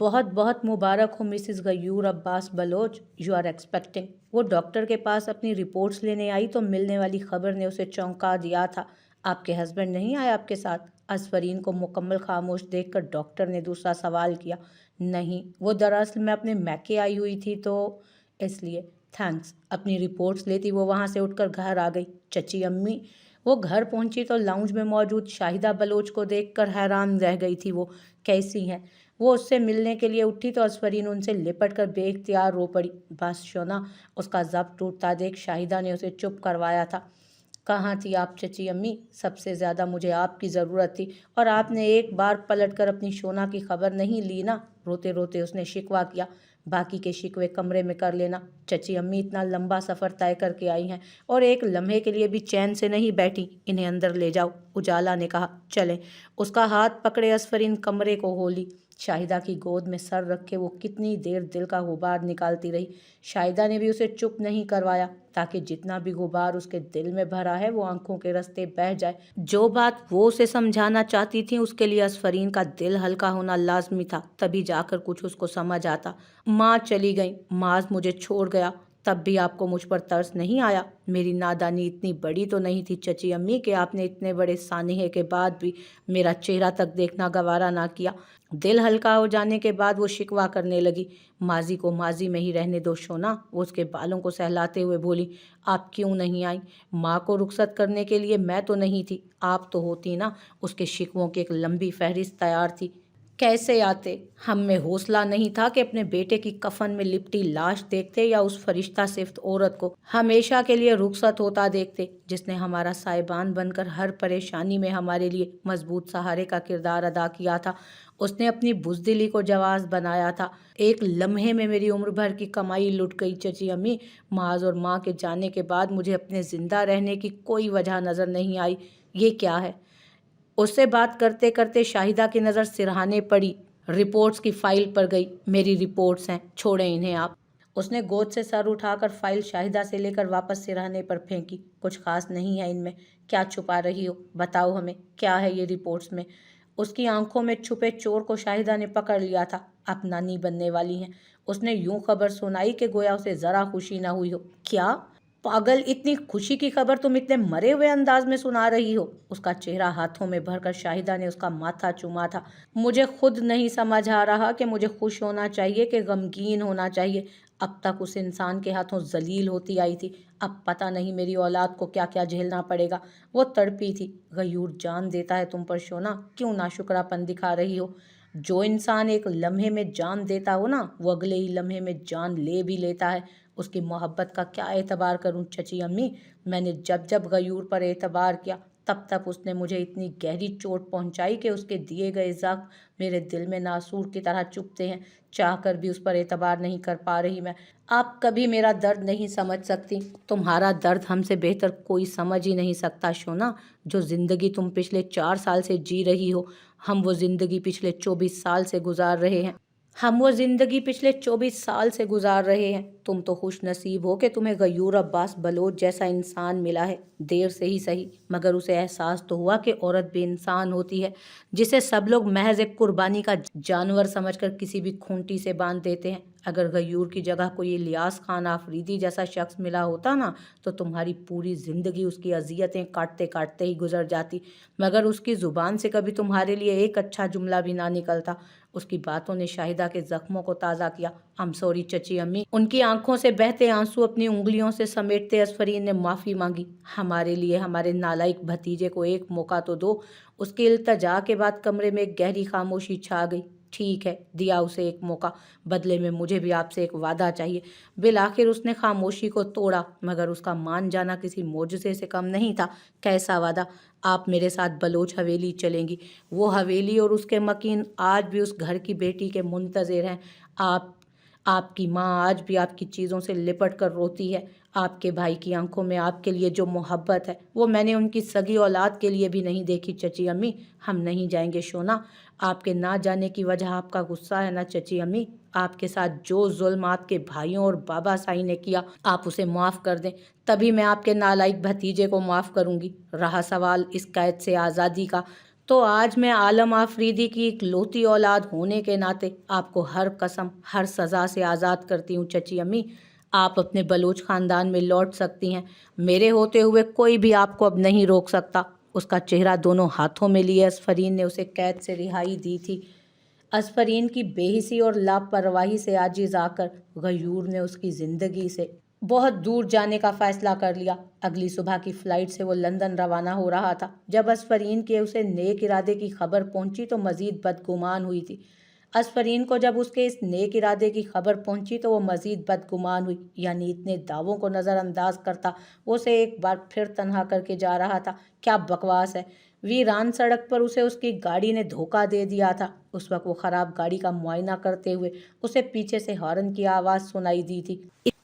बहुत बहुत मुबारक हो Mrs Ghayoor Abbas Baloch, you are expecting. वो डॉक्टर के पास अपनी रिपोर्ट्स लेने आई तो मिलने वाली खबर ने उसे चौंका दिया था। आपके हस्बैंड नहीं आए आपके साथ? असफरीन को मुकम्मल खामोश देखकर डॉक्टर ने दूसरा सवाल किया। नहीं, वो दरअसल मैं अपने मैके आई हुई थी तो इसलिए। थैंक्स। अपनी रिपोर्ट्स लेती वो वहाँ से उठकर घर आ गई। चची अम्मी। वो घर पहुंची तो लाउंज में मौजूद शाहिदा बलोच को देखकर हैरान रह गई थी। वो कैसी हैं? वो उससे मिलने के लिए उठी तो असफरीन उनसे लिपट कर बेख्तियार रो पड़ी। बस शोना। उसका जब्त टूटता देख शाहिदा ने उसे चुप करवाया था। कहाँ थी आप चची अम्मी? सबसे ज़्यादा मुझे आपकी ज़रूरत थी और आपने एक बार पलट कर अपनी शोना की खबर नहीं ली ना। रोते रोते उसने शिकवा किया। बाकी के शिकवे कमरे में कर लेना। चची अम्मी इतना लंबा सफ़र तय करके आई हैं और एक लम्हे के लिए भी चैन से नहीं बैठी। इन्हें अंदर ले जाओ, उजाला ने कहा। चलें। उसका हाथ पकड़े असफरीन कमरे को होली। शाहिदा की गोद में सर रखे वो कितनी देर दिल का गुबार निकालती रही। शाहिदा ने भी उसे चुप नहीं करवाया ताकि जितना भी गुबार उसके दिल में भरा है वो आंखों के रास्ते बह जाए। जो बात वो उसे समझाना चाहती थी उसके लिए असफरीन का दिल हल्का होना लाजमी था, तभी जाकर कुछ उसको समझ आता। माँ चली गई, माज मुझे छोड़ गया, तब भी आपको मुझ पर तरस नहीं आया? मेरी नादानी इतनी बड़ी तो नहीं थी चची अम्मी कि आपने इतने बड़े सानिहे के बाद भी मेरा चेहरा तक देखना गवारा ना किया। दिल हल्का हो जाने के बाद वो शिकवा करने लगी। माजी को माजी में ही रहने दो शोना। वो उसके बालों को सहलाते हुए बोली। आप क्यों नहीं आई? माँ को रुखसत करने के लिए मैं तो नहीं थी, आप तो होती ना। उसके शिकवों की एक लंबी फहरिस्त तैयार थी। कैसे आते? हम में हौसला नहीं था कि अपने बेटे की कफन में लिपटी लाश देखते या उस फरिश्ता सिफ्त औरत को हमेशा के लिए रुखसत होता देखते, जिसने हमारा साहिबान बनकर हर परेशानी में हमारे लिए मजबूत सहारे का किरदार अदा किया था। उसने अपनी बुजदिली को जवाब बनाया था। एक लम्हे में मेरी उम्र भर की कमाई लुट गई चची अम्मी। माज और माँ के जाने के बाद मुझे अपने जिंदा रहने की कोई वजह नजर नहीं आई। ये क्या है? उससे बात करते करते शाहिदा की नज़र सिरहाने पड़ी। रिपोर्ट्स की फाइल पर गई। मेरी रिपोर्ट्स हैं, छोड़ें इन्हें आप। उसने गोद से सर उठाकर फाइल शाहिदा से लेकर वापस सिरहाने पर फेंकी। कुछ खास नहीं है इनमें। क्या छुपा रही हो? बताओ हमें, क्या है ये रिपोर्ट्स में? उसकी आंखों में छुपे चोर को शाहिदा ने पकड़ लिया था। आप नानी बनने वाली हैं। उसने यूं खबर सुनाई कि गोया उसे ज़रा खुशी ना हुई हो। क्या? पागल, इतनी खुशी की खबर तुम इतने मरे हुए अंदाज में सुना रही हो? उसका चेहरा हाथों में भरकर शाहिदा ने उसका माथा चूमा था। मुझे खुद नहीं समझ आ रहा कि मुझे खुश होना चाहिए कि गमगीन होना चाहिए। अब तक उस इंसान के हाथों जलील होती आई थी, अब पता नहीं मेरी औलाद को क्या क्या झेलना पड़ेगा। वो तड़पी थी। गयूर जान देता है तुम पर शोना, क्यों नाशुक्रापन दिखा रही हो? जो इंसान एक लम्हे में जान देता हो ना, वो अगले ही लम्हे में जान ले भी लेता है। उसकी मोहब्बत का क्या एतबार करूं चची अम्मी? मैंने जब जब गयूर पर एतबार किया तब तक उसने मुझे इतनी गहरी चोट पहुंचाई कि उसके दिए गए जख्म मेरे दिल में नासूर की तरह चुभते हैं। चाह कर भी उस पर एतबार नहीं कर पा रही मैं। आप कभी मेरा दर्द नहीं समझ सकती। तुम्हारा दर्द हमसे बेहतर कोई समझ ही नहीं सकता शोना। जो जिंदगी तुम पिछले 4 साल से जी रही हो, हम वो जिंदगी पिछले 24 साल से गुजार रहे हैं। तुम तो खुश नसीब हो कि तुम्हें गयूर अब्बास बलोच जैसा इंसान मिला है। देर से ही सही, मगर उसे एहसास तो हुआ कि औरत भी इंसान होती है, जिसे सब लोग महज एक कुर्बानी का जानवर समझकर किसी भी खूंटी से बांध देते हैं। अगर गयूर की जगह कोई इलियास खान आफरीदी जैसा शख्स मिला होता ना, तो तुम्हारी पूरी जिंदगी उसकी अजियतें काटते काटते ही गुजर जाती, मगर उसकी जुबान से कभी तुम्हारे लिए एक अच्छा जुमला भी ना निकलता। उसकी बातों ने शाहिदा के जख्मों को ताज़ा किया। आई एम सॉरी चची अम्मी। उनकी आंखों से बहते आंसू अपनी उंगलियों से समेटते असफरीन ने माफ़ी मांगी। हमारे लिए हमारे नालायक भतीजे को एक मौका तो दो। उसकी इल्तजा के बाद कमरे में एक गहरी खामोशी छा गई। ठीक है, दिया उसे एक मौका, बदले में मुझे भी आपसे एक वादा चाहिए। बिल आखिर उसने खामोशी को तोड़ा, मगर उसका मान जाना किसी मोजज़े से कम नहीं था। कैसा वादा? आप मेरे साथ बलोच हवेली चलेंगी। वो हवेली और उसके मकीन आज भी उस घर की बेटी के मुंतज़िर हैं। आपकी माँ आज भी आपकी चीज़ों से लिपट कर रोती है। आपके भाई की आंखों में आपके लिए जो मोहब्बत है, वो मैंने उनकी सगी औलाद के लिए भी नहीं देखी चची अम्मी। हम नहीं जाएंगे शोना। आपके ना जाने की वजह आपका गुस्सा है ना चची अम्मी? आपके साथ जो जुल्म आपके भाइयों और बाबा साई ने किया, आप उसे माफ़ कर दें, तभी मैं आपके नालायक भतीजे को माफ़ करूंगी। रहा सवाल इस कैद से आज़ादी का, तो आज मैं आलम आफरीदी की इकलौती औलाद होने के नाते आपको हर कसम हर सज़ा से आज़ाद करती हूँ चची अम्मी। आप अपने बलोच ख़ानदान में लौट सकती हैं। मेरे होते हुए कोई भी आपको अब नहीं रोक सकता। उसका चेहरा दोनों हाथों में लिए असफरीन ने उसे कैद से रिहाई दी थी। असफरीन की बेहिसी और लापरवाही से आजिज़ आकर गयूर ने उसकी ज़िंदगी से बहुत दूर जाने का फ़ैसला कर लिया। अगली सुबह की फ़्लाइट से वो लंदन रवाना हो रहा था। जब असफरीन के उसे नेक इरादे की खबर पहुंची तो मज़ीद बदगुमान हुई थी। असफरीन को जब उसके इस नेक इरादे की खबर पहुंची तो वो मज़ीद बदगुमान हुई। यानी इतने दावों को नज़रअंदाज करता वो उसे एक बार फिर तन्हा करके जा रहा था। क्या बकवास है। वीरान सड़क पर उसे उसकी गाड़ी ने धोखा दे दिया था। उस वक्त वो ख़राब गाड़ी का मुआयना करते हुए उसे पीछे से हॉर्न की आवाज़ सुनाई दी थी।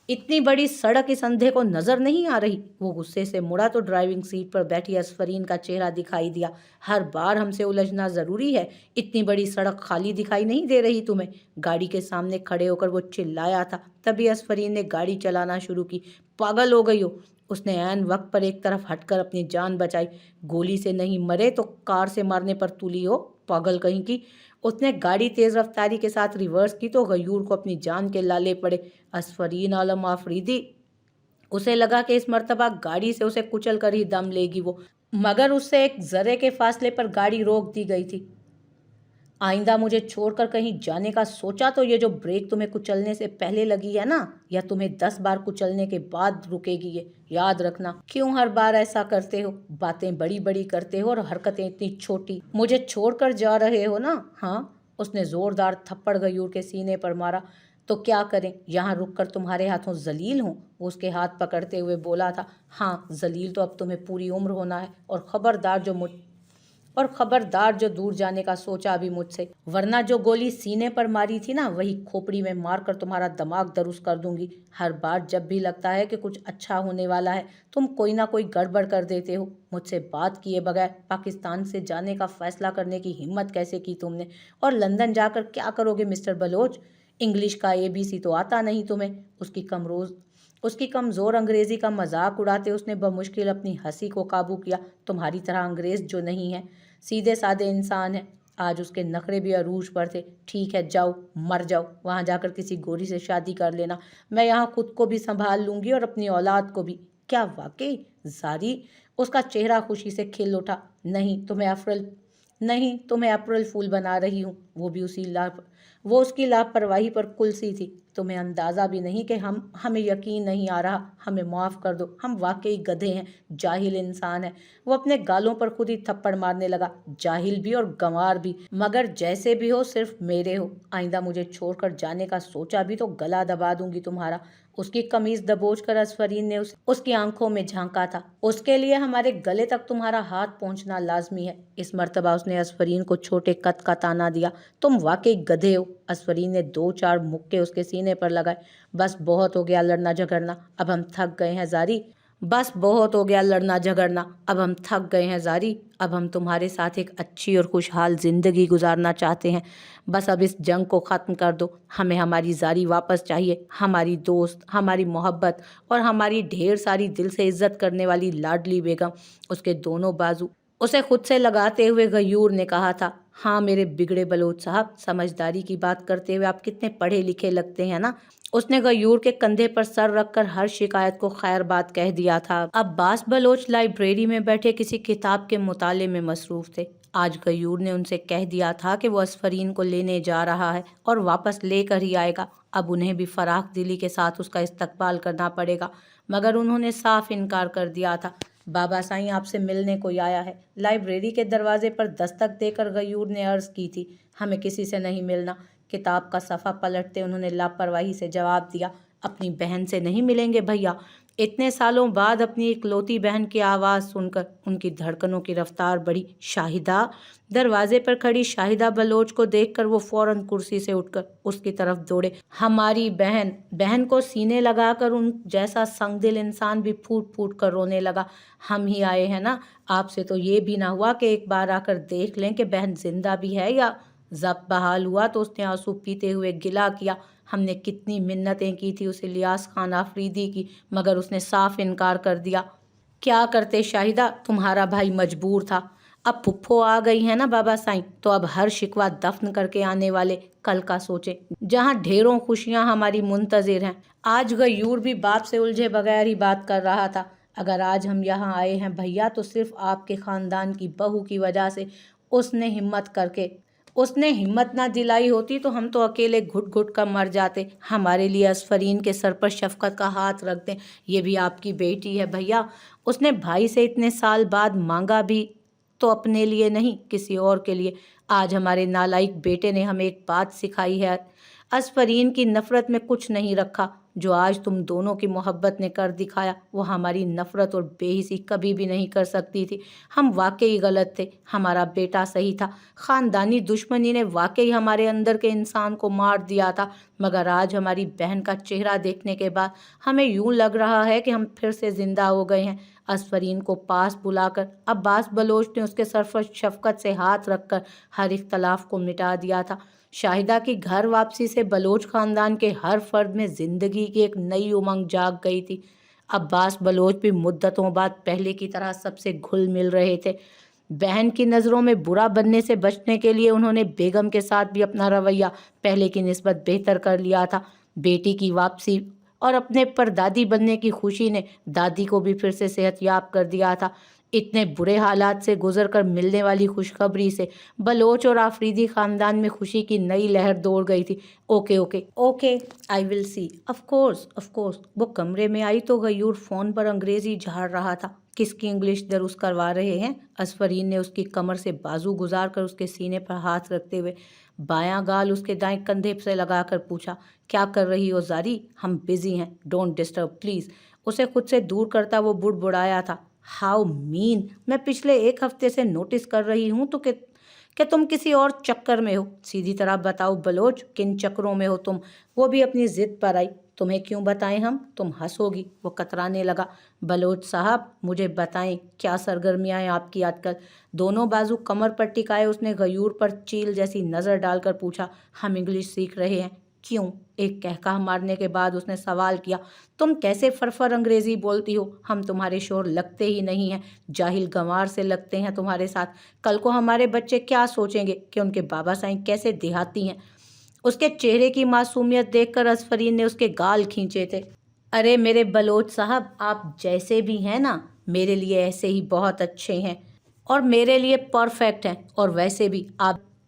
इतनी बड़ी सड़क इस अंधे को नजर नहीं आ रही। वो गुस्से से मुड़ा तो ड्राइविंग सीट पर बैठी असफरीन का चेहरा दिखाई दिया। हर बार हमसे उलझना जरूरी है। इतनी बड़ी सड़क खाली दिखाई नहीं दे रही तुम्हें? गाड़ी के सामने खड़े होकर वो चिल्लाया था। तभी असफरीन ने गाड़ी चलाना शुरू की। पागल हो गई हो? उसने ऐन वक्त पर एक तरफ हटकर अपनी जान बचाई। गोली से नहीं मरे तो कार से मारने पर तुली हो, पागल कहीं की। उसने गाड़ी तेज रफ्तारी के साथ रिवर्स की तो गयूर को अपनी जान के लाले पड़े। असफरीन आलम आफरीदी। उसे लगा कि इस मर्तबा गाड़ी से उसे कुचल कर ही दम लेगी वो, मगर उससे एक जरे के फासले पर गाड़ी रोक दी गई थी। आइंदा मुझे छोड़कर कहीं जाने का सोचा तो ये जो ब्रेक तुम्हें कुचलने से पहले लगी है ना, या तुम्हें 10 बार कुचलने के बाद रुकेगी, ये याद रखना। क्यों हर बार ऐसा करते हो? बातें बड़ी बड़ी करते हो और हरकतें इतनी छोटी। मुझे छोड़कर जा रहे हो ना? हाँ। उसने जोरदार थप्पड़ गयूर के सीने पर मारा। तो क्या करें, यहाँ रुक कर तुम्हारे हाथों जलील हूँ? वो उसके हाथ पकड़ते हुए बोला था। हाँ, जलील तो अब तुम्हें पूरी उम्र होना है। और खबरदार जो दूर जाने का सोचा अभी मुझसे, वरना जो गोली सीने पर मारी थी ना, वही खोपड़ी में मारकर तुम्हारा दिमाग दरुस्त कर दूंगी। हर बार जब भी लगता है कि कुछ अच्छा होने वाला है, तुम कोई ना कोई गड़बड़ कर देते हो। मुझसे बात किए बगैर पाकिस्तान से जाने का फैसला करने की हिम्मत कैसे की तुमने? और लंदन जाकर क्या करोगे मिस्टर बलोच? इंग्लिश का ABC तो आता नहीं तुम्हें। उसकी कमज़ोर अंग्रेज़ी का मजाक उड़ाते उसने बमुश्किल अपनी हंसी को काबू किया। तुम्हारी तरह अंग्रेज़ जो नहीं है, सीधे साधे इंसान है। आज उसके नखरे भी अरूज पर थे। ठीक है, जाओ, मर जाओ, वहाँ जाकर किसी गोरी से शादी कर लेना। मैं यहाँ खुद को भी संभाल लूंगी और अपनी औलाद को भी। क्या वाकई? जारी। उसका चेहरा खुशी से खिल उठा। नहीं, तुम्हें अप्रैल फूल बना रही हूँ। वो उसकी लापरवाही पर कुलसी थी। तुम्हें अंदाज़ा भी नहीं कि हमें यकीन नहीं आ रहा। हमें माफ़ कर दो, हम वाकई गधे हैं, जाहिल इंसान है। वो अपने गालों पर खुद ही थप्पड़ मारने लगा। जाहिल भी और गंवार भी, मगर जैसे भी हो सिर्फ मेरे हो। आइंदा मुझे छोड़कर जाने का सोचा भी तो गला दबा दूंगी तुम्हारा। उसकी कमीज दबोच कर असफरीन ने उसकी आंखों में झांका था। उसके लिए हमारे गले तक तुम्हारा हाथ पहुंचना लाजमी है। इस मर्तबा उसने असफरीन को छोटे कद का ताना दिया। तुम वाकई गधे हो। असफरीन ने 2-4 मुक्के उसके सीने पर लगाए। बस बहुत हो गया लड़ना झगड़ना, अब हम थक गए हैं जारी। बस बहुत हो गया लड़ना झगड़ना, अब हम थक गए हैं जारी। अब हम तुम्हारे साथ एक अच्छी और खुशहाल ज़िंदगी गुजारना चाहते हैं। बस अब इस जंग को ख़त्म कर दो। हमें हमारी जारी वापस चाहिए, हमारी दोस्त, हमारी मोहब्बत और हमारी ढेर सारी दिल से इज्जत करने वाली लाडली बेगम। उसके दोनों बाजू उसे खुद से लगाते हुए गयूर ने कहा था। हाँ मेरे बिगड़े बलोच साहब, समझदारी की बात करते हुए आप कितने पढ़े लिखे लगते हैं ना। उसने गयूर के कंधे पर सर रखकर हर शिकायत को खैर बात कह दिया था। अब्बास बलोच लाइब्रेरी में बैठे किसी किताब के मुताले में मसरूफ थे। आज गयूर ने उनसे कह दिया था कि वो असफरीन को लेने जा रहा है और वापस लेकर ही आएगा। अब उन्हें भी फराख दिली के साथ उसका इस्तकबाल करना पड़ेगा, मगर उन्होंने साफ इनकार कर दिया था। बाबा साईं आपसे मिलने कोई आया है। लाइब्रेरी के दरवाजे पर दस्तक देकर गयूर ने अर्ज़ की थी। हमें किसी से नहीं मिलना। किताब का सफ़ा पलटते उन्होंने लापरवाही से जवाब दिया। अपनी बहन से नहीं मिलेंगे भैया? इतने सालों बाद अपनी इकलौती बहन की आवाज़ सुनकर उनकी धड़कनों की रफ्तार बढ़ी। शाहिदा। दरवाजे पर खड़ी शाहिदा बलोच को देखकर वो फौरन कुर्सी से उठकर उसकी तरफ दौड़े। हमारी बहन। बहन को सीने लगाकर उन जैसा संगदिल इंसान भी फूट फूट कर रोने लगा। हम ही आए हैं ना, आपसे तो ये भी ना हुआ कि एक बार आकर देख लें कि बहन जिंदा भी है या। जब बहाल हुआ तो उसने आंसू पीते हुए गिला किया। हमने कितनी मिन्नतें की थी उस इलियास खान आफरीदी की, मगर उसने साफ इनकार कर दिया। क्या करते शाहिदा, तुम्हारा भाई मजबूर था। अब फुफ्फो आ गई है ना बाबा साईं, तो अब हर शिकवा दफन करके आने वाले कल का सोचे, जहाँ ढेरों खुशियां हमारी मुंतजिर हैं। आज गयूर भी बाप से उलझे बगैर ही बात कर रहा था। अगर आज हम यहाँ आए हैं भैया तो सिर्फ आपके खानदान की बहू की वजह से। उसने हिम्मत ना दिलाई होती तो हम तो अकेले घुट घुट कर मर जाते। हमारे लिए असफरीन के सर पर शफकत का हाथ रख दें। ये भी आपकी बेटी है भैया। उसने भाई से इतने साल बाद मांगा भी तो अपने लिए नहीं, किसी और के लिए। आज हमारे नालायक बेटे ने हमें एक बात सिखाई है, असफरीन की नफरत में कुछ नहीं रखा। जो आज तुम दोनों की मोहब्बत ने कर दिखाया वो हमारी नफरत और बेहिसी कभी भी नहीं कर सकती थी। हम वाकई गलत थे, हमारा बेटा सही था। खानदानी दुश्मनी ने वाकई हमारे अंदर के इंसान को मार दिया था। मगर आज हमारी बहन का चेहरा देखने के बाद हमें यूं लग रहा है कि हम फिर से जिंदा हो गए हैं। असफरीन को पास बुलाकर अब्बास बलोच ने उसके सर पर शफकत से हाथ रखकर हर इख्तलाफ को मिटा दिया था। शाहिदा की घर वापसी से बलोच खानदान के हर फर्द में जिंदगी की एक नई उमंग जाग गई थी। अब्बास बलोच भी मुद्दतों बाद पहले की तरह सबसे घुल मिल रहे थे। बहन की नज़रों में बुरा बनने से बचने के लिए उन्होंने बेगम के साथ भी अपना रवैया पहले की निस्बत बेहतर कर लिया था। बेटी की वापसी और अपने परदादी बनने की खुशी ने दादी को भी फिर से सेहतयाब कर दिया था। इतने बुरे हालात से गुजरकर मिलने वाली खुशखबरी से बलोच और आफरीदी खानदान में खुशी की नई लहर दौड़ गई थी। Okay okay okay, I will see, of course. वो कमरे में आई तो गयूर फ़ोन पर अंग्रेज़ी झाड़ रहा था। किसकी इंग्लिश दरुस्त करवा रहे हैं? असफरीन ने उसकी कमर से बाजू गुजार कर उसके सीने पर हाथ रखते हुए बायां गाल उसके दाएं कंधे से लगाकर पूछा, क्या कर रही हो ज़ारी? हम बिजी हैं, डोंट डिस्टर्ब प्लीज़। उसे खुद से दूर करता वो बुड़बुड़ाया था, हाउ मीन, मैं पिछले एक हफ्ते से नोटिस कर रही हूँ तो कि तुम किसी और चक्कर में हो। सीधी तरह बताओ बलोच, किन चक्करों में हो तुम? वो भी अपनी जिद पर आई। तुम्हें क्यों बताएं हम? तुम हंसोगी। वो कतराने लगा। बलोच साहब मुझे बताएं, क्या सरगर्मियाँ हैं आपकी आजकल? दोनों बाजू कमर पर टिकाए उसने गयूर पर चील जैसी नज़र डालकर पूछा। हम इंग्लिश सीख रहे हैं। क्यों? एक कहका मारने के बाद उसने सवाल किया, तुम कैसे फरफर अंग्रेजी बोलती हो? हम तुम्हारे शोर लगते ही नहीं हैं, जाहिल गंवार से लगते हैं तुम्हारे साथ। कल को हमारे बच्चे क्या सोचेंगे कि उनके बाबा साईं कैसे देहाती हैं? उसके चेहरे की मासूमियत देखकर असफरीन ने उसके गाल खींचे थे। अरे मेरे बलोच साहब, आप जैसे भी हैं ना, मेरे लिए ऐसे ही बहुत अच्छे हैं और मेरे लिए परफेक्ट हैं। और वैसे भी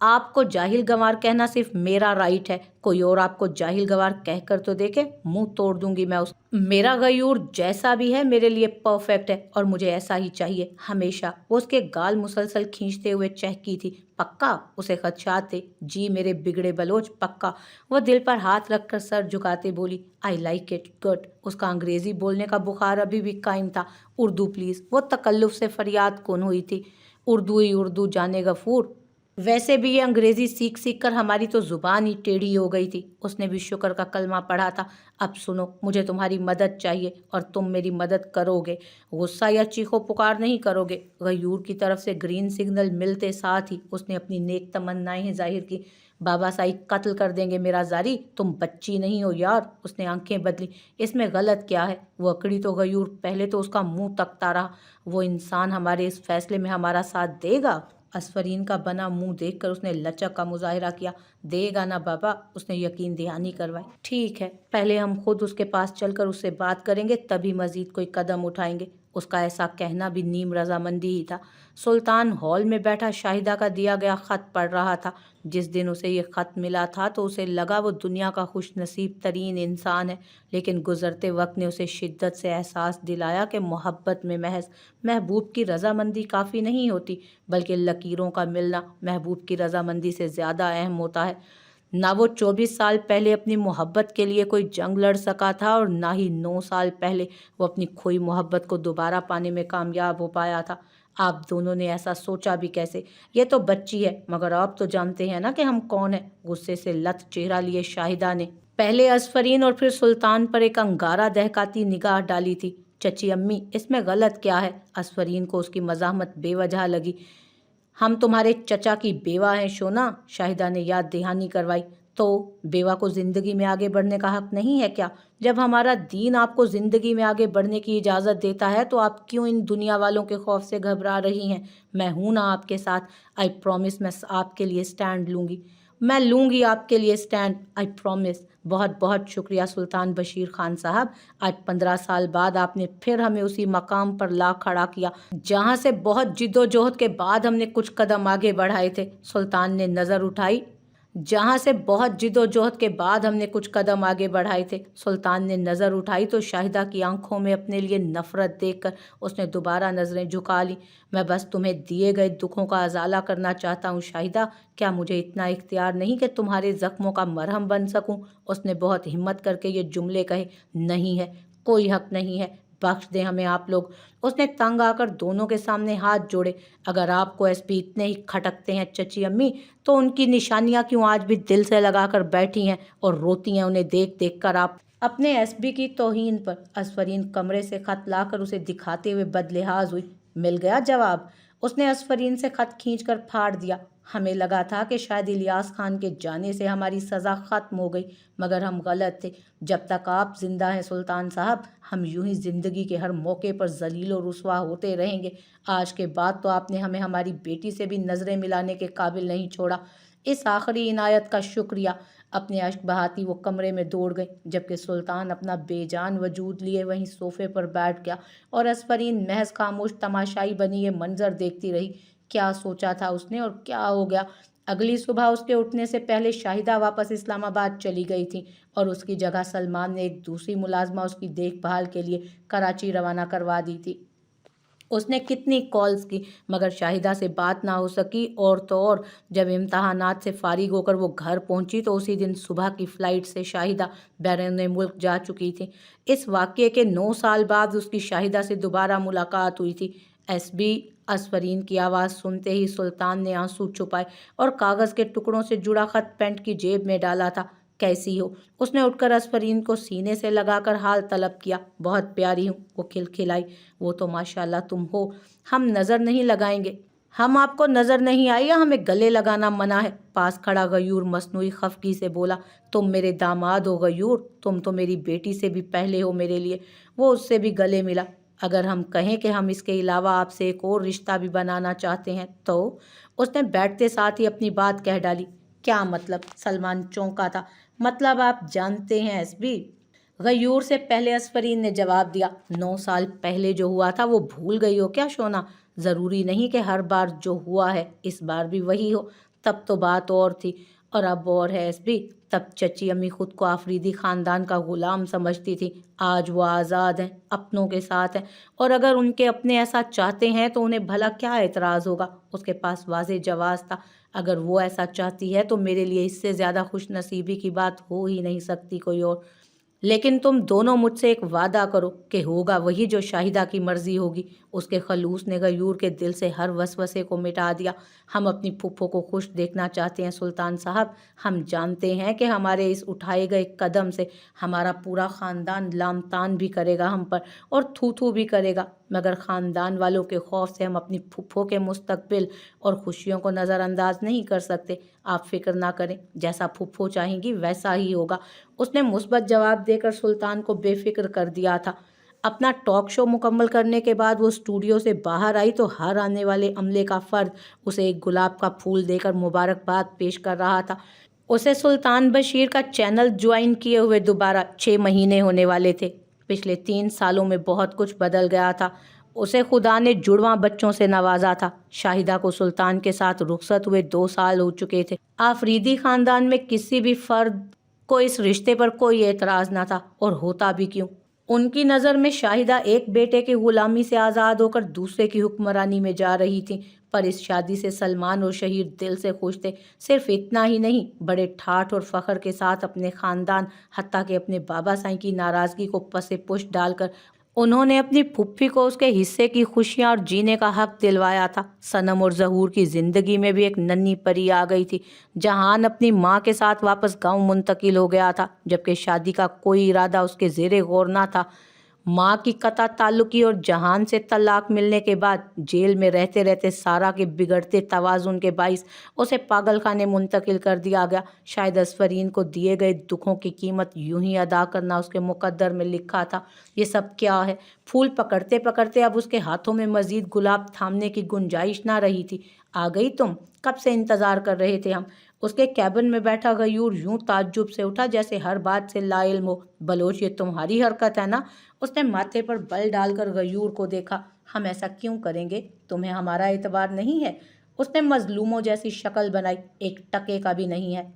आपको जाहिल गंवार कहना सिर्फ मेरा राइट है। कोई और आपको जाहिल गंवार कहकर तो देखे, मुंह तोड़ दूंगी मैं उस। मेरा गयूर जैसा भी है मेरे लिए परफेक्ट है और मुझे ऐसा ही चाहिए हमेशा। वो उसके गाल मुसलसल खींचते हुए चहकी थी। पक्का? उसे खदशात थे। जी मेरे बिगड़े बलोच, पक्का। वो दिल पर हाथ रखकर सर झुकाते बोली, आई लाइक इट, गुड। उसका अंग्रेजी बोलने का बुखार अभी भी कायम था। उर्दू प्लीज, वो तकल्लुफ से फरियाद कौन हुई थी। उर्दू ही उर्दू, जाने गफूर। वैसे भी ये अंग्रेजी सीख सीख कर हमारी तो जुबान ही टेढ़ी हो गई थी। उसने भी शुक्र का कलमा पढ़ा था। अब सुनो, मुझे तुम्हारी मदद चाहिए और तुम मेरी मदद करोगे। गुस्सा या चीखो पुकार नहीं करोगे। गयूर की तरफ से ग्रीन सिग्नल मिलते साथ ही उसने अपनी नेक तमन्नाएं जाहिर की। बाबा साईं कत्ल कर देंगे मेरा ज़ारी, तुम बच्ची नहीं हो यार। उसने आंखें बदली। इसमें गलत क्या है? वो अकड़ी तो गयूर, पहले तो उसका मुंह तकता रहा। वो इंसान हमारे इस फैसले में हमारा साथ देगा? असफरीन का बना मुंह देखकर उसने लचक का मुजाहिरा किया। देगा ना बाबा, उसने यकीन दहानी करवाई। ठीक है, पहले हम खुद उसके पास चलकर उससे बात करेंगे, तभी मजीद कोई कदम उठाएंगे। उसका ऐसा कहना भी नीम रजामंदी ही था। सुल्तान हॉल में बैठा शाहिदा का दिया गया खत पढ़ रहा था। जिस दिन उसे ये खत मिला था तो उसे लगा वो दुनिया का खुश नसीब तरीन इंसान है, लेकिन गुजरते वक्त ने उसे शिद्दत से एहसास दिलाया कि मोहब्बत में महज महबूब की रजामंदी काफ़ी नहीं होती, बल्कि लकीरों का मिलना महबूब की रजामंदी से ज़्यादा अहम होता है। ना वो 24 साल पहले अपनी मोहब्बत के लिए कोई जंग लड़ सका था और ना ही 9 साल पहले वो अपनी खोई मोहब्बत को दोबारा पाने में कामयाब हो पाया था। आप दोनों ने ऐसा सोचा भी कैसे? ये तो बच्ची है, मगर आप तो जानते हैं ना कि हम कौन है। गुस्से से लत चेहरा लिए शाहिदा ने पहले असफरीन और फिर सुल्तान पर एक अंगारा दहकाती निगाह डाली थी। चची अम्मी, इसमें गलत क्या है? असफरीन को उसकी मज़ाहमत बेवजह लगी। हम तुम्हारे चचा की बेवा हैं शोना, शाहिदा ने याद दहानी करवाई। تو بیوہ کو زندگی میں آگے بڑھنے کا حق نہیں ہے کیا؟ جب ہمارا دین آپ کو زندگی میں آگے بڑھنے کی اجازت دیتا ہے تو آپ کیوں ان دنیا والوں کے خوف سے گھبرا رہی ہیں؟ میں ہوں نا آپ کے ساتھ. آئی پرومس میں آپ کے لیے اسٹینڈ لوں گی. میں لوں گی آپ کے لیے اسٹینڈ. I promise. بہت بہت شکریہ سلطان بشیر خان صاحب. آج 15 سال بعد آپ نے پھر ہمیں اسی مقام پر لا کھڑا کیا جہاں سے بہت جد و جہد کے بعد ہم نے کچھ قدم آگے بڑھائے تھے. سلطان نے نظر اٹھائی. جہاں سے بہت جد و جہد کے بعد ہم نے کچھ قدم آگے بڑھائے تھے. سلطان نے نظر اٹھائی تو شاہدہ کی آنکھوں میں اپنے لیے نفرت دیکھ کر اس نے دوبارہ نظریں جھکا لیں. میں بس تمہیں دیے گئے دکھوں کا ازالہ کرنا چاہتا ہوں شاہدہ. کیا مجھے اتنا اختیار نہیں کہ تمہارے زخموں کا مرہم بن سکوں؟ اس نے بہت ہمت کر کے یہ جملے کہے. نہیں ہے، کوئی حق نہیں ہے. بخش دیں ہمیں آپ لوگ. اس نے تنگ آ کر دونوں کے سامنے ہاتھ جوڑے. اگر آپ کو ایس پی اتنے ہی کھٹکتے ہیں چچی امی تو ان کی نشانیاں کیوں آج بھی دل سے لگا کر بیٹھی ہیں اور روتی ہیں انہیں دیکھ دیکھ کر آپ اپنے ایس پی کی توہین پر. اسفرین کمرے سے خط لا کر اسے دکھاتے ہوئے بدلحاظ ہوئی. مل گیا جواب. اس نے اسفرین سے خط کھینچ کر پھاڑ دیا. ہمیں لگا تھا کہ شاید الیاس خان کے جانے سے ہماری سزا ختم ہو گئی، مگر ہم غلط تھے. جب تک آپ زندہ ہیں سلطان صاحب، ہم یوں ہی زندگی کے ہر موقع پر ذلیل و رسوا ہوتے رہیں گے. آج کے بعد تو آپ نے ہمیں ہماری بیٹی سے بھی نظریں ملانے کے قابل نہیں چھوڑا. اس آخری عنایت کا شکریہ. اپنے اشک بہاتی وہ کمرے میں دوڑ گئی، جبکہ سلطان اپنا بے جان وجود لیے وہیں صوفے پر بیٹھ گیا اور اسفرین محض خاموش تماشائی بنی یہ منظر دیکھتی رہی. کیا سوچا تھا اس نے اور کیا ہو گیا؟ اگلی صبح اس کے اٹھنے سے پہلے شاہدہ واپس اسلام آباد چلی گئی تھی اور اس کی جگہ سلمان نے ایک دوسری ملازمہ اس کی دیکھ بھال کے لیے کراچی روانہ کروا دی تھی. اس نے کتنی کالز کی مگر شاہدہ سے بات نہ ہو سکی، اور تو اور جب امتحانات سے فارغ ہو کر وہ گھر پہنچی تو اسی دن صبح کی فلائٹ سے شاہدہ بیرون ملک جا چکی تھی. اس واقعے کے 9 سال بعد اس کی شاہدہ سے دوبارہ ملاقات ہوئی تھی. S B. اسفرین کی آواز سنتے ہی سلطان نے آنسو چھپائے اور کاغذ کے ٹکڑوں سے جڑا خط پینٹ کی جیب میں ڈالا تھا. کیسی ہو؟ اس نے اٹھ کر اسفرین کو سینے سے لگا کر حال طلب کیا. بہت پیاری ہوں، وہ کھلکھلائی. وہ تو ماشاءاللہ تم ہو. ہم نظر نہیں لگائیں گے. ہم آپ کو نظر نہیں آئے یا ہمیں گلے لگانا منع ہے؟ پاس کھڑا غیور مصنوعی خفگی سے بولا. تم میرے داماد ہو غیور، تم تو میری بیٹی سے بھی پہلے ہو میرے لیے. وہ اس سے بھی گلے ملا. اگر ہم کہیں کہ ہم اس کے علاوہ آپ سے ایک اور رشتہ بھی بنانا چاہتے ہیں تو؟ اس نے بیٹھتے ساتھ ہی اپنی بات کہہ ڈالی. کیا مطلب؟ سلمان چونکا تھا. مطلب آپ جانتے ہیں ایس بی. غیور سے پہلے اسفرین نے جواب دیا. 9 سال پہلے جو ہوا تھا وہ بھول گئی ہو کیا شونا؟ ضروری نہیں کہ ہر بار جو ہوا ہے اس بار بھی وہی ہو. تب تو بات اور تھی اور اب اور ہے ایس بی. تب چچی امی خود کو آفریدی خاندان کا غلام سمجھتی تھی. آج وہ آزاد ہیں، اپنوں کے ساتھ ہیں، اور اگر ان کے اپنے ایسا چاہتے ہیں تو انہیں بھلا کیا اعتراض ہوگا؟ اس کے پاس واضح جواز تھا. اگر وہ ایسا چاہتی ہے تو میرے لیے اس سے زیادہ خوش نصیبی کی بات ہو ہی نہیں سکتی کوئی اور. لیکن تم دونوں مجھ سے ایک وعدہ کرو کہ ہوگا وہی جو شاہدہ کی مرضی ہوگی. اس کے خلوص نے غیور کے دل سے ہر وسوسے کو مٹا دیا. ہم اپنی پھپھو کو خوش دیکھنا چاہتے ہیں سلطان صاحب. ہم جانتے ہیں کہ ہمارے اس اٹھائے گئے قدم سے ہمارا پورا خاندان لام تان بھی کرے گا ہم پر اور تھو تھو بھی کرے گا، مگر خاندان والوں کے خوف سے ہم اپنی پھپھو کے مستقبل اور خوشیوں کو نظر انداز نہیں کر سکتے. آپ فکر نہ کریں، جیسا پھپھو چاہیں گی ویسا ہی ہوگا. اس نے مثبت جواب دے کر سلطان کو بے فکر کر دیا تھا. اپنا ٹاک شو مکمل کرنے کے بعد وہ اسٹوڈیو سے باہر آئی تو ہر آنے والے عملے کا فرد اسے ایک گلاب کا پھول دے کر مبارکباد پیش کر رہا تھا. اسے سلطان بشیر کا چینل جوائن کیے ہوئے دوبارہ 6 مہینے ہونے والے تھے. پچھلے 3 سالوں میں بہت کچھ بدل گیا تھا. اسے خدا نے جڑواں بچوں سے نوازا تھا. شاہدہ کو سلطان کے ساتھ رخصت ہوئے 2 سال ہو چکے تھے. آفریدی خاندان میں کسی بھی فرد کو اس رشتے پر کوئی اعتراض نہ تھا، اور ہوتا بھی کیوں؟ ان کی نظر میں شاہدہ ایک بیٹے کی غلامی سے آزاد ہو کر دوسرے کی حکمرانی میں جا رہی تھی. پر اس شادی سے سلمان اور شہیر دل سے خوش تھے. صرف اتنا ہی نہیں، بڑے ٹھاٹھ اور فخر کے ساتھ اپنے خاندان حتیٰ کہ اپنے بابا سائیں کی ناراضگی کو پس پشت ڈال کر انہوں نے اپنی پھپھی کو اس کے حصے کی خوشیاں اور جینے کا حق دلوایا تھا. صنم اور ظہور کی زندگی میں بھی ایک ننھی پری آ گئی تھی. جہان اپنی ماں کے ساتھ واپس گاؤں منتقل ہو گیا تھا، جبکہ شادی کا کوئی ارادہ اس کے زیر غور نہ تھا. माँ की कता ताल्लुकी और जहान से तलाक मिलने के बाद जेल में रहते रहते सारा के बिगड़ते तवाज़ुन के बाइस उसे पागल खाने मुंतकिल कर दिया गया। शायद असफरीन को दिए गए दुखों की कीमत यूं ही अदा करना उसके मुकद्दर में लिखा था। ये सब क्या है? फूल पकड़ते पकड़ते अब उसके हाथों में मजीद गुलाब थामने की गुंजाइश ना रही थी। आ गई तुम? कब से इंतज़ार कर रहे थे हम। उसके कैबिन में बैठा गयूर यूं ताज्जुब से उठा जैसे हर बात से लाइल्म हो। बलोच, ये तुम्हारी हरकत है ना? उसने माथे पर बल डालकर गयूर को देखा। हम ऐसा क्यों करेंगे? तुम्हें हमारा एतबार नहीं है? उसने मजलूमों जैसी शक्ल बनाई। एक टके का भी नहीं है।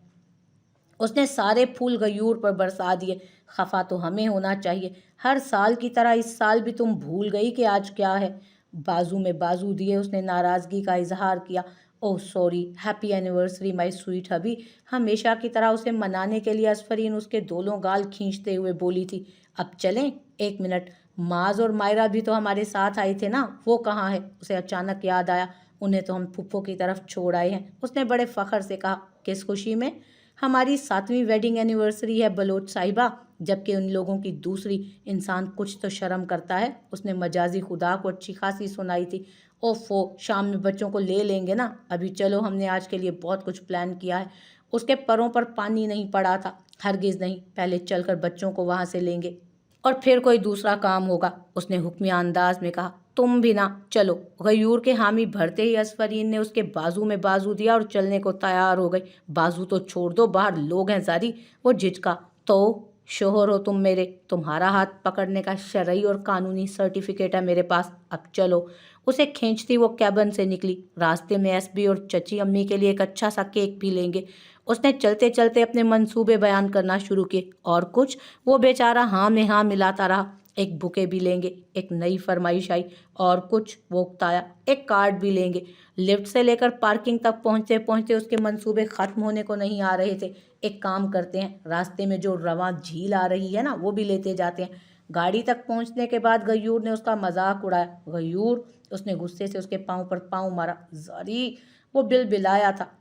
उसने सारे फूल गयूर पर बरसा दिए। खफा तो हमें होना चाहिए। हर साल की तरह इस साल भी तुम भूल गई कि आज क्या है। बाजू में बाजू दिए उसने नाराज़गी का इजहार किया। Oh sorry, happy anniversary my sweet hubby. हमेशा की तरह उसे मनाने के लिए असफरीन उसके दोनों गाल खींचते हुए बोली थी। अब चलें? एक मिनट, माज और मायरा भी तो हमारे साथ आए थे ना, वो कहाँ है? उसे अचानक याद आया, उन्हें तो हम फुफ्फो की तरफ छोड़ आए हैं। उसने बड़े फ़ख्र से कहा। किस खुशी में? हमारी 7वीं वेडिंग एनिवर्सरी है बलोच साहिबा, जबकि उन लोगों की दूसरी। इंसान कुछ तो शर्म करता है। उसने मजाजी खुदा को अच्छी खासी सुनाई थी। ओफो, शाम में बच्चों को ले लेंगे ना। अभी चलो, हमने आज के लिए बहुत कुछ प्लान किया है। उसके परों पर पानी नहीं पड़ा था। हरगिज़ नहीं, पहले चलकर बच्चों को वहाँ से लेंगे और फिर कोई दूसरा काम होगा। उसने हुक्मिया अंदाज में कहा। तुम भी ना चलो। गयूर के हामी भरते ही असफरीन ने उसके बाजू में बाजू दिया और चलने को तैयार हो गई। बाजू तो छोड़ दो, बाहर लोग हैं जारी। वो झिझका। तो शोहर हो तुम मेरे, तुम्हारा हाथ पकड़ने का शरई और कानूनी सर्टिफिकेट है मेरे पास। अब चलो। उसे खींचती वो कैबिन से निकली। रास्ते में एसबी और चची अम्मी के लिए एक अच्छा सा केक भी लेंगे। उसने चलते चलते अपने मंसूबे बयान करना शुरू किए। और कुछ? वो बेचारा हाँ में हाँ मिलाता रहा। एक बुके भी लेंगे। एक नई फरमाइश आई। और कुछ? वो उकताया। एक कार्ड भी लेंगे। लिफ्ट से लेकर पार्किंग तक पहुंचते पहुंचते उसके मंसूबे खत्म होने को नहीं आ रहे थे। एक काम करते हैं, रास्ते में जो रवां झील आ रही है ना, वो भी लेते जाते हैं। गाड़ी तक पहुंचने के बाद गयूर ने उसका मजाक उड़ाया। गयूर, उसने गुस्से से उसके पाँव पर पाँव मारा। जारी, वो बिलबिलाया था।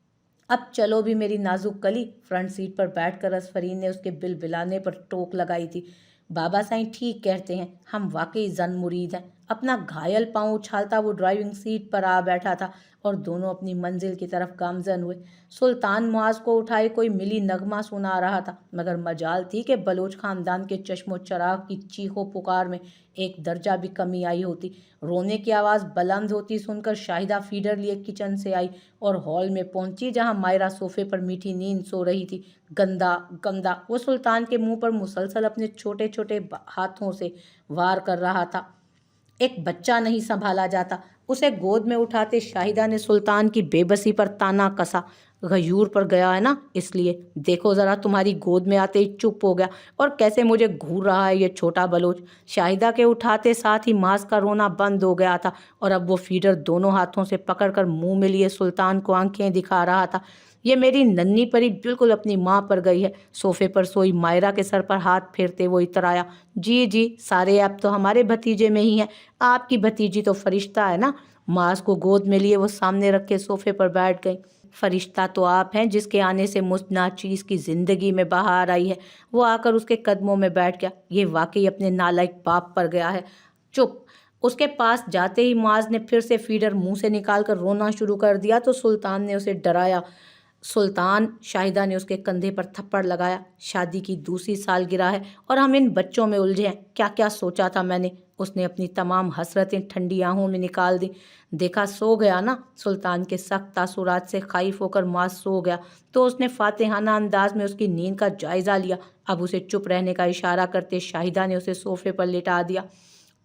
अब चलो भी मेरी नाजुक कली। फ्रंट सीट पर बैठकर असफरीन ने उसके बिलबिलाने पर टोक लगाई थी। बाबा साईं ठीक कहते हैं, हम वाकई जन मुरीद हैं। अपना घायल पाँव उछालता वो ड्राइविंग सीट पर आ बैठा था और दोनों अपनी मंजिल की तरफ गामजन हुए। सुल्तान मुआज को उठाए कोई मिली नगमा सुना रहा था, मगर मजाल थी कि बलोच खानदान के चश्मो चराग की चीखों पुकार में एक दर्जा भी कमी आई होती। रोने की आवाज़ बुलंद होती सुनकर शाहिदा फीडर लिए किचन से आई और हॉल में पहुंची, जहां मायरा सोफे पर मीठी नींद सो रही थी। गंदा गंदा, वो सुल्तान के मुंह पर मुसलसल अपने छोटे छोटे हाथों से वार कर रहा था। एक बच्चा नहीं संभाला जाता। उसे गोद में उठाते शाहिदा ने सुल्तान की बेबसी पर ताना कसा। गयूर पर गया है ना, इसलिए। देखो ज़रा, तुम्हारी गोद में आते ही चुप हो गया और कैसे मुझे घूर रहा है ये छोटा बलोच। शाहिदा के उठाते साथ ही मास का रोना बंद हो गया था और अब वो फीडर दोनों हाथों से पकड़कर मुंह में लिए सुल्तान को आंखें दिखा रहा था। ये मेरी नन्ही परी बिल्कुल अपनी माँ पर गई है। सोफे पर सोई मायरा के सर पर हाथ फेरते वो इतराया। जी जी, सारे ऐप तो हमारे भतीजे में ही हैं। आपकी भतीजी तो फरिश्ता है ना। मास को गोद में लिए वो सामने रख के सोफे पर बैठ गई। फरिश्ता तो आप हैं, जिसके आने से मुझ नाचीज की जिंदगी में बहार आई है। वो आकर उसके कदमों में बैठ गया। ये वाकई अपने नालायक बाप पर गया है। चुप। उसके पास जाते ही मुआज ने फिर से फीडर मुंह से निकालकर रोना शुरू कर दिया तो सुल्तान ने उसे डराया। सुल्तान, शाहिदा ने उसके कंधे पर थप्पड़ लगाया। शादी की दूसरी सालगिरह है और हम इन बच्चों में उलझे हैं। क्या क्या सोचा था मैंने। उसने अपनी तमाम हसरतें ठंडी आहों में निकाल दी। देखा, सो गया ना। सुल्तान के सख्त तासुरात से खाइफ होकर मास सो गया तो उसने फातिहाना अंदाज में उसकी नींद का जायजा लिया। अब उसे चुप रहने का इशारा करते शाहिदा ने उसे सोफे पर लिटा दिया।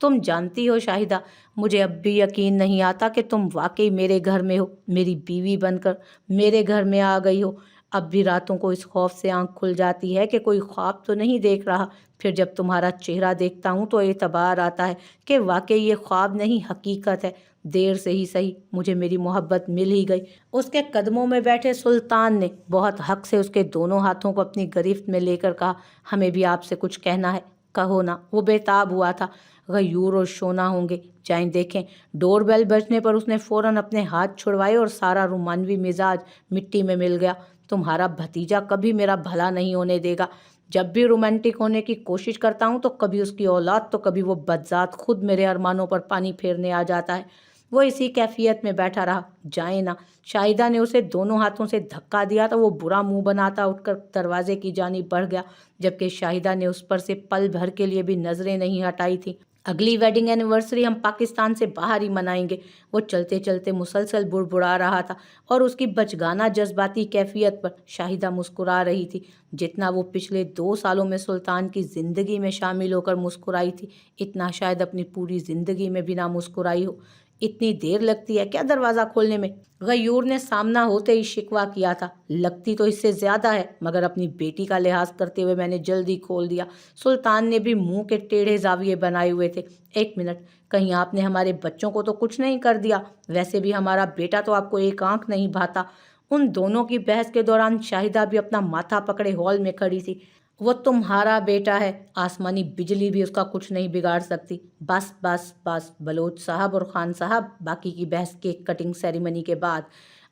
तुम जानती हो शाहिदा, मुझे अब भी यकीन नहीं आता कि तुम वाकई मेरे घर में हो, मेरी बीवी बनकर मेरे घर में आ गई हो। अब भी रातों को इस खौफ से आंख खुल जाती है कि कोई ख्वाब तो नहीं देख रहा। फिर जब तुम्हारा चेहरा देखता हूँ तो एतबार आता है कि वाकई ये ख्वाब नहीं, हकीकत है। देर से ही सही, मुझे मेरी मोहब्बत मिल ही गई। उसके कदमों में बैठे सुल्तान ने बहुत हक से उसके दोनों हाथों को अपनी गिरफ्त में लेकर कहा, हमें भी आपसे कुछ कहना है। कहो ना। वो बेताब हुआ था। गयूर और शोना होंगे, जाएं देखें। डोर बेल बजने पर उसने फौरन अपने हाथ छुड़वाए और सारा रुमानवी मिजाज मिट्टी में मिल गया। तुम्हारा भतीजा कभी मेरा भला नहीं होने देगा। جب بھی رومانٹک ہونے کی کوشش کرتا ہوں تو کبھی اس کی اولاد تو کبھی وہ بدذات خود میرے ارمانوں پر پانی پھیرنے آ جاتا ہے۔ وہ اسی کیفیت میں بیٹھا رہا۔ جائیں نا، شاہدہ نے اسے دونوں ہاتھوں سے دھکا دیا تو وہ برا منہ بناتا اٹھ کر دروازے کی جانب بڑھ گیا، جبکہ شاہدہ نے اس پر سے پل بھر کے لیے بھی نظریں نہیں ہٹائی تھیں۔ اگلی ویڈنگ اینیورسری ہم پاکستان سے باہر ہی منائیں گے، وہ چلتے چلتے مسلسل بڑبڑا رہا تھا، اور اس کی بچگانہ جذباتی کیفیت پر شاہدہ مسکرا رہی تھی جتنا وہ پچھلے 2 سالوں میں سلطان کی زندگی میں شامل ہو کر مسکرائی تھی، اتنا شاید اپنی پوری زندگی میں بھی نہ مسکرائی ہو۔ اتنی دیر لگتی ہے کیا دروازہ کھولنے میں؟ غیور نے سامنا ہوتے ہی شکوہ کیا تھا۔ لگتی تو اس سے زیادہ ہے، مگر اپنی بیٹی کا لحاظ کرتے ہوئے میں نے جلدی کھول دیا۔ سلطان نے بھی منہ کے ٹیڑھے زاویے بنائے ہوئے تھے۔ ایک منٹ، کہیں آپ نے ہمارے بچوں کو تو کچھ نہیں کر دیا؟ ویسے بھی ہمارا بیٹا تو آپ کو ایک آنکھ نہیں بھاتا۔ ان دونوں کی بحث کے دوران شاہدہ بھی اپنا ماتھا پکڑے ہال میں کھڑی تھی۔ وہ تمہارا بیٹا ہے، آسمانی بجلی بھی اس کا کچھ نہیں بگاڑ سکتی۔ بس بس بس بلوچ صاحب اور خان صاحب، باقی کی بحث کیک کٹنگ سیریمنی کے بعد۔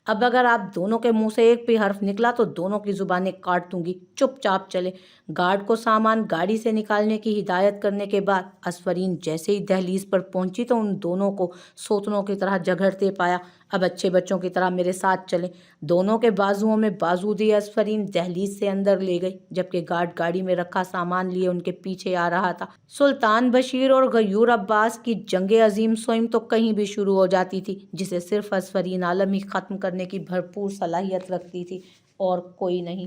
اب اگر آپ دونوں کے منہ سے ایک بھی حرف نکلا تو دونوں کی زبانیں کاٹ دوں گی۔ چپ چاپ چلے۔ گارڈ کو سامان گاڑی سے نکالنے کی ہدایت کرنے کے بعد اسفرین جیسے ہی دہلیز پر پہنچی تو ان دونوں کو سوتنوں کی طرح جھگڑتے پایا۔ اب اچھے بچوں کی طرح میرے ساتھ چلیں۔ دونوں کے بازوؤں میں بازو دیے اسفرین دہلیز سے اندر لے گئی، جبکہ گارڈ گاڑی میں رکھا سامان لیے ان کے پیچھے آ رہا تھا۔ سلطان بشیر اور غیور عباس کی جنگ عظیم سوئم تو کہیں بھی شروع ہو جاتی تھی، جسے صرف اسفرین عالم ہی ختم کرنے کی بھرپور صلاحیت رکھتی تھی، اور کوئی نہیں۔